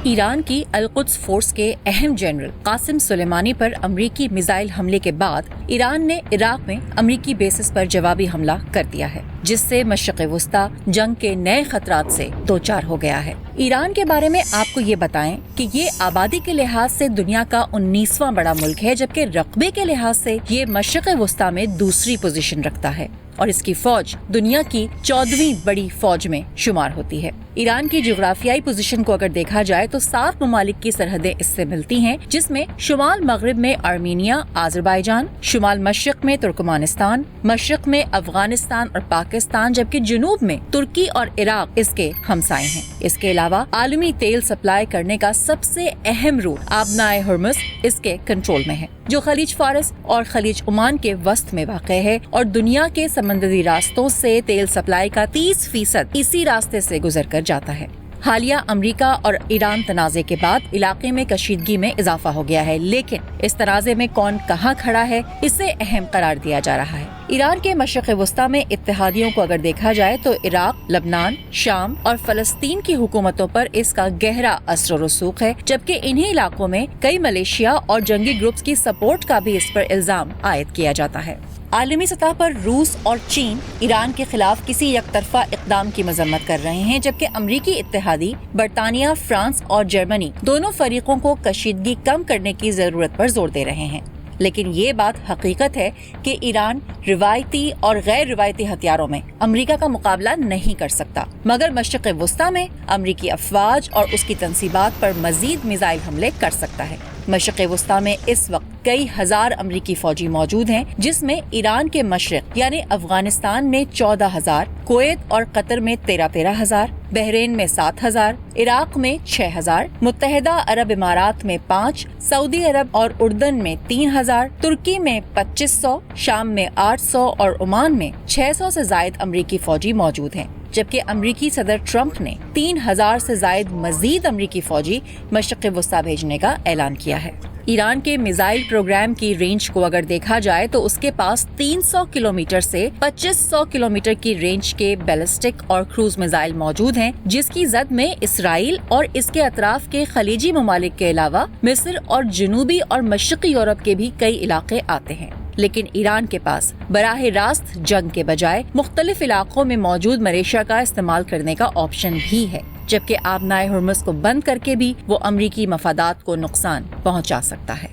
ایران کی القدس فورس کے اہم جنرل قاسم سلیمانی پر امریکی میزائل حملے کے بعد ایران نے عراق میں امریکی بیسز پر جوابی حملہ کر دیا ہے، جس سے مشرق وسطیٰ جنگ کے نئے خطرات سے دوچار ہو گیا ہے۔ ایران کے بارے میں آپ کو یہ بتائیں کہ یہ آبادی کے لحاظ سے دنیا کا 19واں بڑا ملک ہے، جبکہ رقبے کے لحاظ سے یہ مشرق وسطیٰ میں دوسری پوزیشن رکھتا ہے اور اس کی فوج دنیا کی 14ویں بڑی فوج میں شمار ہوتی ہے۔ ایران کی جغرافیائی پوزیشن کو اگر دیکھا جائے تو 7 ممالک کی سرحدیں اس سے ملتی ہیں، جس میں شمال مغرب میں آرمینیا، آذربائیجان، شمال مشرق میں ترکمانستان، مشرق میں افغانستان اور پاکستان، جبکہ جنوب میں ترکی اور عراق اس کے ہمسائے ہیں۔ اس کے علاوہ عالمی تیل سپلائی کرنے کا سب سے اہم روٹ آبنائے ہرمز اس کے کنٹرول میں ہے، جو خلیج فارس اور خلیج عمان کے وسط میں واقع ہے اور دنیا کے سمندری راستوں سے تیل سپلائی کا 30% اسی راستے سے گزر کر جاتا ہے۔ حالیہ امریکہ اور ایران تنازع کے بعد علاقے میں کشیدگی میں اضافہ ہو گیا ہے، لیکن اس تنازع میں کون کہاں کھڑا ہے اسے اہم قرار دیا جا رہا ہے۔ ایران کے مشرق وسطیٰ میں اتحادیوں کو اگر دیکھا جائے تو عراق، لبنان، شام اور فلسطین کی حکومتوں پر اس کا گہرا اثر و رسوخ ہے، جبکہ انہی علاقوں میں کئی ملیشیا اور جنگی گروپس کی سپورٹ کا بھی اس پر الزام عائد کیا جاتا ہے۔ عالمی سطح پر روس اور چین ایران کے خلاف کسی یک طرفہ اقدام کی مذمت کر رہے ہیں، جبکہ امریکی اتحادی برطانیہ، فرانس اور جرمنی دونوں فریقوں کو کشیدگی کم کرنے کی ضرورت پر زور دے رہے ہیں۔ لیکن یہ بات حقیقت ہے کہ ایران روایتی اور غیر روایتی ہتھیاروں میں امریکہ کا مقابلہ نہیں کر سکتا، مگر مشرق وسطیٰ میں امریکی افواج اور اس کی تنصیبات پر مزید میزائل حملے کر سکتا ہے۔ مشرق وسطیٰ میں اس وقت کئی ہزار امریکی فوجی موجود ہیں، جس میں ایران کے مشرق یعنی افغانستان میں 14,000، کویت اور قطر میں 13,000، بحرین میں 7,000، عراق میں 6,000، متحدہ عرب امارات میں 5، سعودی عرب اور اردن میں 3,000، ترکی میں 2,500، شام میں 800 اور عمان میں 600 سے زائد امریکی فوجی موجود ہیں، جبکہ امریکی صدر ٹرمپ نے 3,000 سے زائد مزید امریکی فوجی مشرق وسطیٰ بھیجنے کا اعلان کیا ہے۔ ایران کے میزائل پروگرام کی رینج کو اگر دیکھا جائے تو اس کے پاس 300 کلومیٹر سے 2,500 کلومیٹر کی رینج کے بیلسٹک اور کروز میزائل موجود ہیں، جس کی زد میں اسرائیل اور اس کے اطراف کے خلیجی ممالک کے علاوہ مصر اور جنوبی اور مشرقی یورپ کے بھی کئی علاقے آتے ہیں۔ لیکن ایران کے پاس براہ راست جنگ کے بجائے مختلف علاقوں میں موجود ملیشیا کا استعمال کرنے کا آپشن بھی ہے، جبکہ آبنائے ہرمز کو بند کر کے بھی وہ امریکی مفادات کو نقصان پہنچا سکتا ہے۔